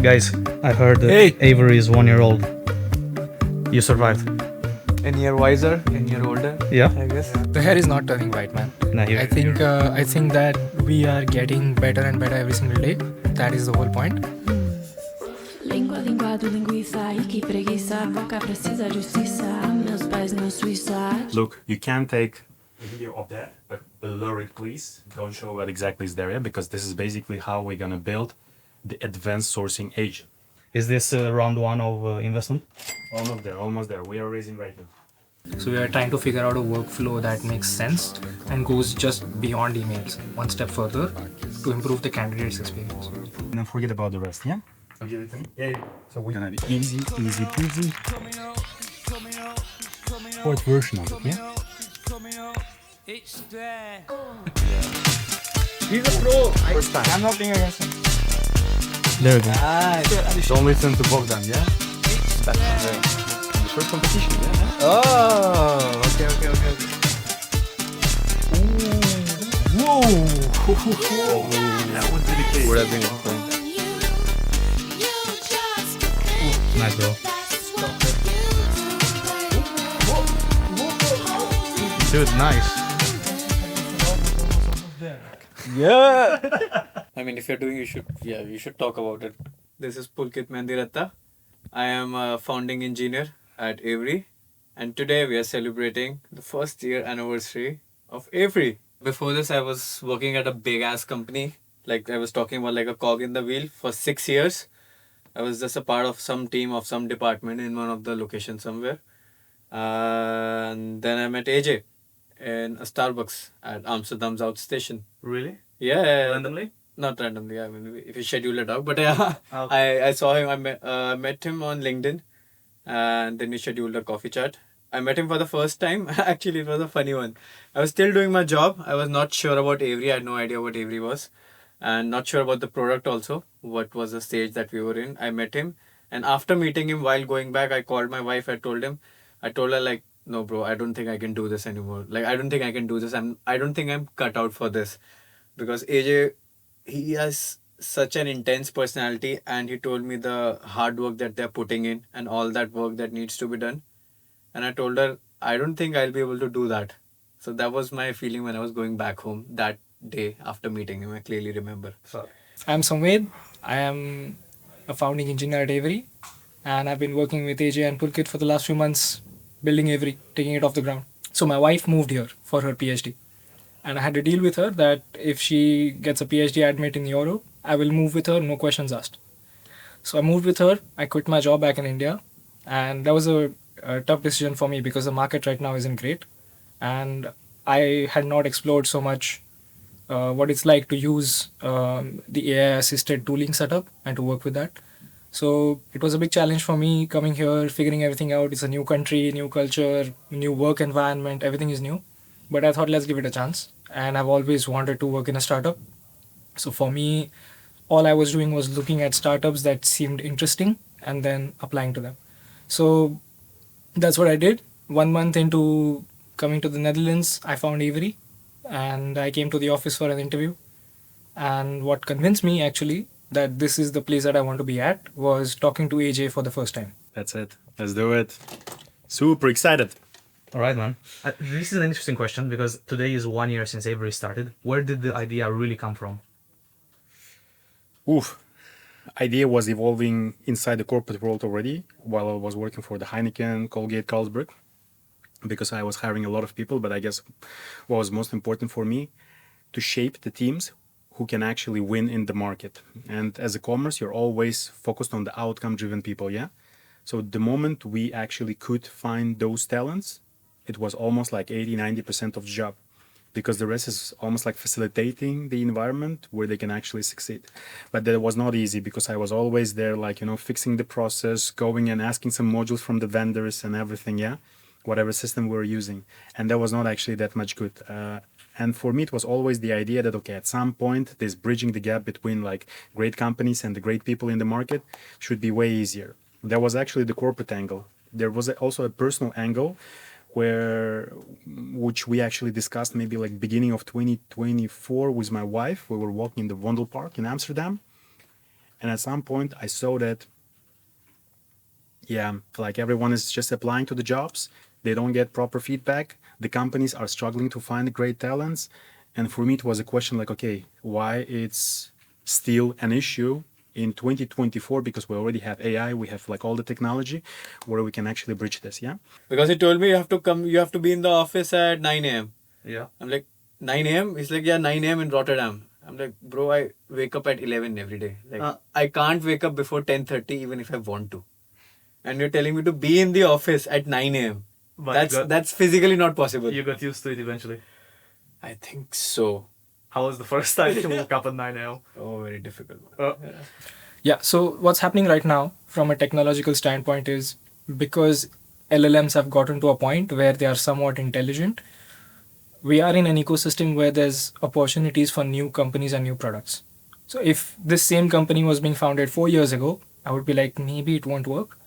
Guys, I heard that Hey. Avery is 1 year old. You survived. A year wiser, a year older. Yeah? I guess. The hair is not turning white, man. Nah, I think that we are getting better and better every single day. That is the whole point. Língua, linguado, linguiça, e que preguiça, boca precisa justiça, meus pais na Suíça. Look, you can take a video of that, but blur it, please. Don't show what exactly is there yet, because this is basically how we're gonna build the advanced sourcing agent. Is this round one of investment? Almost there. We are raising right now. So we are trying to figure out a workflow that makes sense and goes just beyond emails, one step further to improve the candidate's experience. Don't forget about the rest, yeah? Yeah. So we're gonna be easy peasy. Fourth version of it, yeah? He's a pro. First time. I'm not playing against him. There we go. Don't listen to Bogdan, yeah? That's the first competition, yeah? Oh, okay. That was dedicated. Would have been fun. Nice, bro. Dude, nice. Yeah. I mean, if you're doing, you should talk about it. This is Pulkit Mandiratta. I am a founding engineer at Avery, and today we are celebrating the first year anniversary of Avery. Before this, I was working at a big ass company. Like I was talking about, like a cog in the wheel for 6 years. I was just a part of some team of some department in one of the locations somewhere. And then I met AJ in a Starbucks at Amsterdam South Station. Really? Yeah, Randomly? not randomly. I mean, if you schedule it out, but yeah, Okay. I saw him. I met him on LinkedIn, and then we scheduled a coffee chat. I met him for the first time. Actually, it was a funny one. I was still doing my job. I was not sure about Avery. I had no idea what Avery was, and not sure about the product also. What was the stage that we were in? I met him, and after meeting him, while going back, I called my wife. I told her like, no, bro, I don't think I can do this anymore. Like, I don't think I can do this. I don't think I'm cut out for this, because AJ, he has such an intense personality, and he told me the hard work that they're putting in and all that work that needs to be done. And I told her, I don't think I'll be able to do that. So that was my feeling when I was going back home that day after meeting him. I clearly remember. I'm Saunved. I am a founding engineer at Avery, and I've been working with AJ and Pulkit for the last few months, building Avery, taking it off the ground. So my wife moved here for her PhD, and I had a deal with her that if she gets a PhD admit in Europe, I will move with her, no questions asked. So I moved with her. I quit my job back in India, and that was a tough decision for me because the market right now isn't great, and I had not explored so much what it's like to use the AI assisted tooling setup and to work with that. So it was a big challenge for me coming here, figuring everything out. It's a new country, new culture, new work environment, everything is new. But I thought, let's give it a chance. And I've always wanted to work in a startup. So for me, all I was doing was looking at startups that seemed interesting and then applying to them. So that's what I did. 1 month into coming to the Netherlands, I found Avery, and I came to the office for an interview. And what convinced me actually that this is the place that I want to be at was talking to AJ for the first time. That's it. Let's do it. Super excited. All right, man. This is an interesting question because today is 1 year since Avery started. Where did the idea really come from? Idea was evolving inside the corporate world already while I was working for the Heineken, Colgate, Carlsberg, because I was hiring a lot of people. But I guess what was most important for me, to shape the teams who can actually win in the market. And as a commerce, you're always focused on the outcome-driven people, yeah? So the moment we actually could find those talents, it was almost like 80-90% of the job, because the rest is almost like facilitating the environment where they can actually succeed. But that was not easy because I was always there, like, fixing the process, going and asking some modules from the vendors and everything, yeah? Whatever system we were using. And that was not actually that much good. And for me, it was always the idea that, okay, at some point, this bridging the gap between like great companies and the great people in the market should be way easier. That was actually the corporate angle. There was also a personal angle which we actually discussed maybe like beginning of 2024 with my wife. We were walking in the Wandel Park in Amsterdam. And at some point, I saw that, yeah, like everyone is just applying to the jobs. They don't get proper feedback. The companies are struggling to find great talents. And for me, it was a question like, okay, why it's still an issue in 2024, because we already have AI, we have like all the technology where we can actually bridge this, yeah? Because he told me you have to be in the office at 9 a.m. Yeah. I'm like, 9 a.m.? He's like, yeah, 9 a.m. in Rotterdam. I'm like, bro, I wake up at 11 every day. Like, I can't wake up before 10:30 even if I want to. And you're telling me to be in the office at 9 a.m. But That's physically not possible. you got used to it eventually. I think so. How was the first time you woke up at 9 a.m.? Oh, very difficult. Yeah, so what's happening right now from a technological standpoint is because LLMs have gotten to a point where they are somewhat intelligent, we are in an ecosystem where there's opportunities for new companies and new products. So if this same company was being founded 4 years ago, I would be like, maybe it won't work.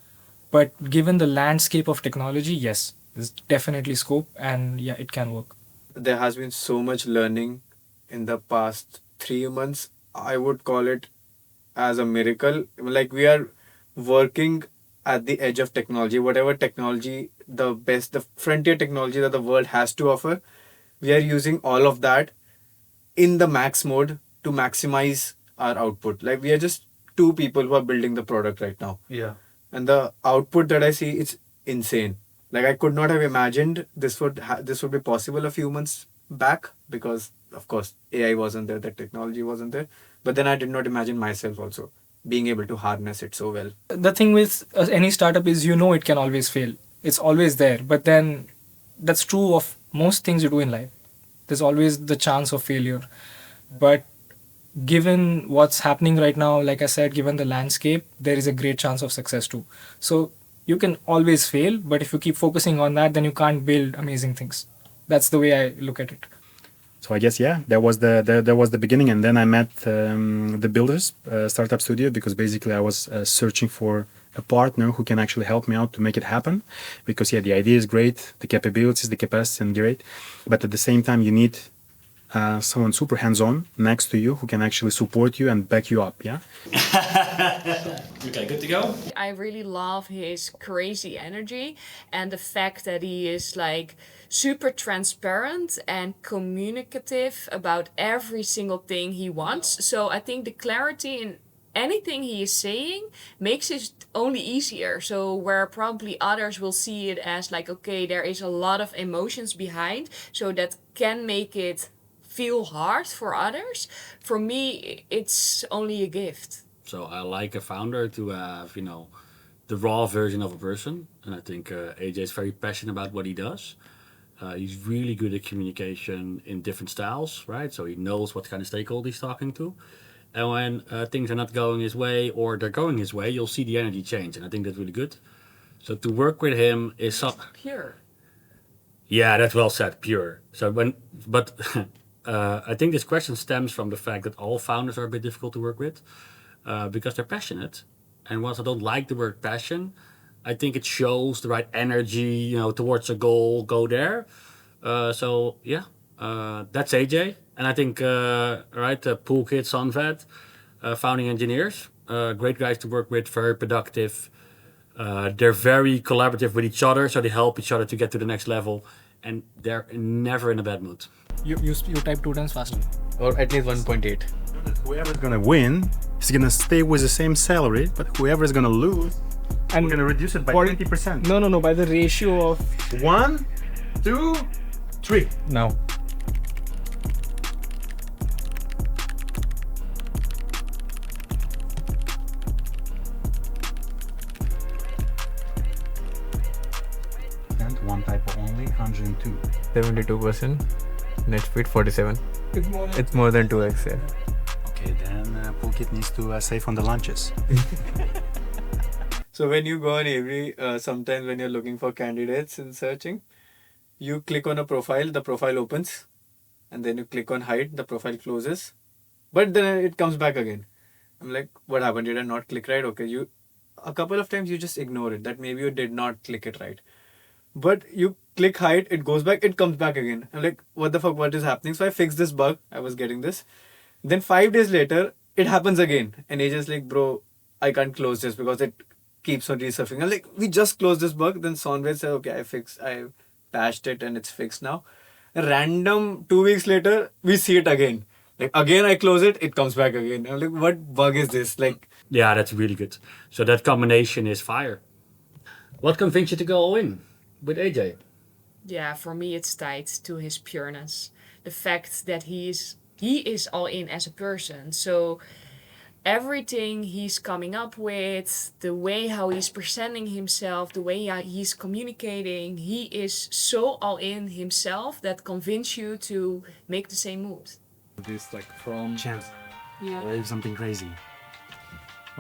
But given the landscape of technology, yes, there's definitely scope and yeah, it can work. There has been so much learning in the past 3 months. I would call it as a miracle. Like, we are working at the edge of technology. Whatever technology, the frontier technology that the world has to offer, we are using all of that in the max mode to maximize our output. Like, we are just two people who are building the product right now. Yeah. And the output that I see, it's insane. Like, I could not have imagined this would be possible a few months back, because of course AI wasn't there, the technology wasn't there. But then I did not imagine myself also being able to harness it so well. The thing with any startup is it can always fail. It's always there. But then that's true of most things you do in life. There's always the chance of failure. But given what's happening right now, like I said, given the landscape, there is a great chance of success too. So you can always fail, but if you keep focusing on that, then you can't build amazing things. That's the way I look at it. So I guess, yeah, that was the beginning. And then I met the Builders Startup Studio, because basically I was searching for a partner who can actually help me out to make it happen. Because, yeah, the idea is great, the capabilities, the capacity is great. But at the same time, you need someone super hands-on next to you who can actually support you and back you up, yeah? Okay, good to go? I really love his crazy energy and the fact that he is like super transparent and communicative about every single thing he wants. So I think the clarity in anything he is saying makes it only easier. So where probably others will see it as like, okay, there is a lot of emotions behind, so that can make it feel hard for others. For me, it's only a gift. So I like a founder to have, the raw version of a person. And I think AJ is very passionate about what he does. He's really good at communication in different styles, right? So he knows what kind of stakeholder he's talking to. And when things are not going his way or they're going his way, you'll see the energy change. And I think that's really good. So to work with him is... Pure. Yeah, that's well said, pure. I think this question stems from the fact that all founders are a bit difficult to work with because they're passionate. And whilst I don't like the word passion, I think it shows the right energy, towards a goal, go there. That's AJ. And I think, Pulkit, Saunved, founding engineers, great guys to work with, very productive. They're very collaborative with each other, so they help each other to get to the next level. And they're never in a bad mood. You type 2 times faster. Or at least 1.8. Whoever's gonna win is gonna stay with the same salary, but whoever is gonna lose, And we're gonna reduce it by 20%. No, by the ratio of 1, 2, 3. Now. And one typo only, 102. 72%. Net speed 47. It's more than 2x, yeah. Okay, then Pulkit needs to save on the lunches. So when you go on Avery, sometimes when you're looking for candidates in searching, you click on a profile, the profile opens, and then you click on hide, the profile closes, but then it comes back again. I'm like, what happened? Did I not click right? Okay, a couple of times you just ignore it, that maybe you did not click it right. But you click hide, it goes back, it comes back again. I'm like, what the fuck, what is happening? So I fixed this bug, I was getting this. Then 5 days later, it happens again. And AJ's like, bro, I can't close this because it keeps on resurfacing. I'm like, we just closed this bug. Then Saunved said, okay, I patched it and it's fixed now. Random 2 weeks later, we see it again. Like again, I close it, it comes back again. I'm like, what bug is this? Like, Yeah, that's really good. So that combination is fire. What convinced you to go all in with AJ? Yeah, for me it's tied to his pureness. The fact that he is all in as a person. So everything he's coming up with, the way how he's presenting himself, the way he's communicating, he is so all in himself that convince you to make the same moves. This like from chance. Yeah. Or something crazy.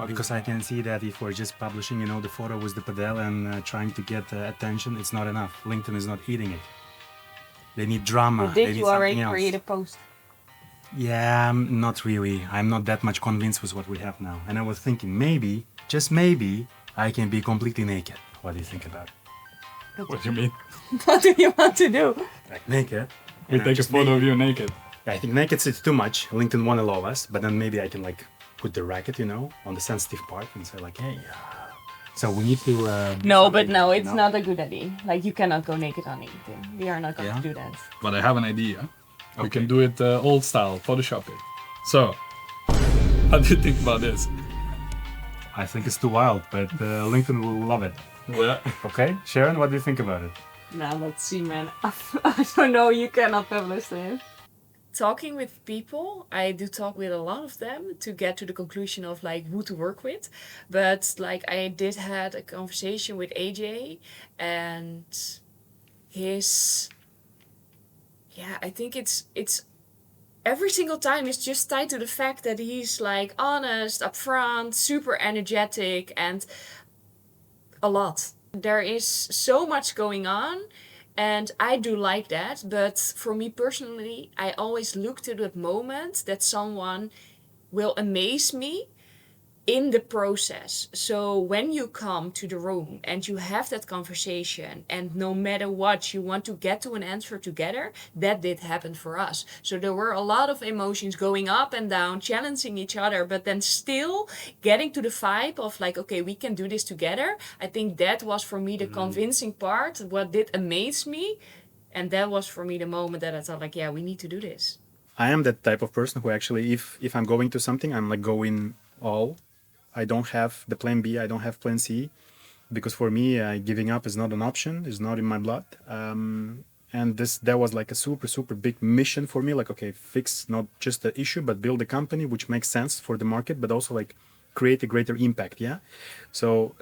Because I can see that if we're just publishing, the photo with the pedal and trying to get attention, it's not enough. LinkedIn is not eating it. They need drama. They need something else. post? Yeah, not really. I'm not that much convinced with what we have now. And I was thinking maybe, just maybe, I can be completely naked. What do you think about it? What do you mean? What do you want to do? Like naked. We take a photo of you naked. I think naked is too much. LinkedIn won't allow us, but then maybe I can like put the racket, on the sensitive part and say like, hey. So we need to. No, but no, it's not a good idea. Like you cannot go naked on LinkedIn. We are not going to do that. But I have an idea. We can do it old style, Photoshop it. So, how do you think about this? I think it's too wild, but LinkedIn will love it. Yeah. Okay, Sharon, what do you think about it? Now let's see, man. I don't know. You cannot publish this. Talking with people, I do talk with a lot of them to get to the conclusion of like who to work with. But like I did had a conversation with AJ and his, I think it's every single time it's just tied to the fact that he's like honest, upfront, super energetic and a lot. There is so much going on. And I do like that, but for me personally, I always look to that moment that someone will amaze me in the process. So when you come to the room and you have that conversation and no matter what, you want to get to an answer together, that did happen for us. So there were a lot of emotions going up and down, challenging each other, but then still getting to the vibe of like, okay, we can do this together. I think that was for me the convincing part, what did amaze me. And that was for me the moment that I thought like, yeah, we need to do this. I am that type of person who actually, if I'm going to something, I'm like going all. I don't have the plan B, I don't have plan C, because for me, giving up is not an option, it's not in my blood. And that was like a super, super big mission for me. Like, okay, fix not just the issue, but build a company which makes sense for the market, but also like create a greater impact, yeah? So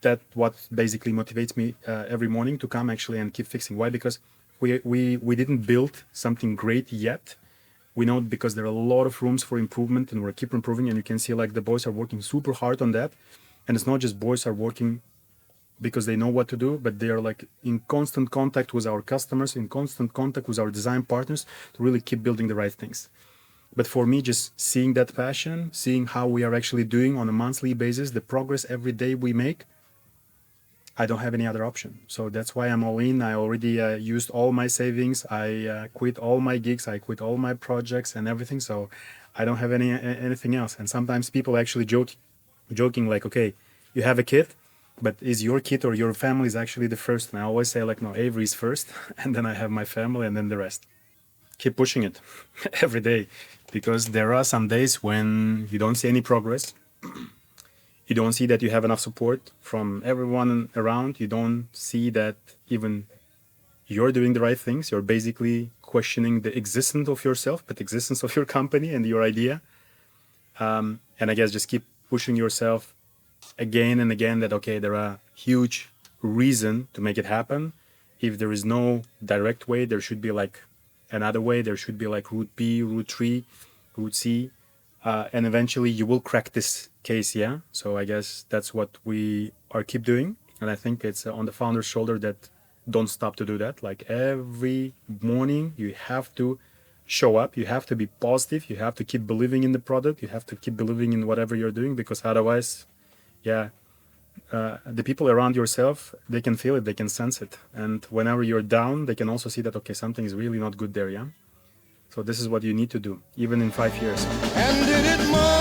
that's what basically motivates me every morning to come actually and keep fixing. Why? Because we didn't build something great yet. We know because there are a lot of rooms for improvement and we're keep improving, and you can see like the boys are working super hard on that. And it's not just boys are working because they know what to do, but they are like in constant contact with our customers, in constant contact with our design partners to really keep building the right things. But for me, just seeing that passion, seeing how we are actually doing on a monthly basis, the progress every day we make, I don't have any other option. So that's why I'm all in. I already used all my savings. I quit all my gigs. I quit all my projects and everything. So I don't have anything else. And sometimes people actually joking like, okay, you have a kid, but is your kid or your family is actually the first? And I always say like, no, Avery is first. And then I have my family and then the rest. Keep pushing it every day, because there are some days when you don't see any progress. You don't see that you have enough support from everyone around. You don't see that even you're doing the right things. You're basically questioning the existence of yourself, but the existence of your company and your idea. And I guess just keep pushing yourself again and again that, okay, there are huge reason to make it happen. If there is no direct way, there should be like another way. There should be like route B, route 3, route C. And eventually you will crack this case, yeah? So I guess that's what we are keep doing. And I think it's on the founder's shoulder that don't stop to do that. Like every morning you have to show up, you have to be positive, you have to keep believing in the product, you have to keep believing in whatever you're doing, because otherwise, the people around yourself, they can feel it, they can sense it. And whenever you're down, they can also see that, okay, something is really not good there, yeah? So this is what you need to do, even in 5 years. And did it more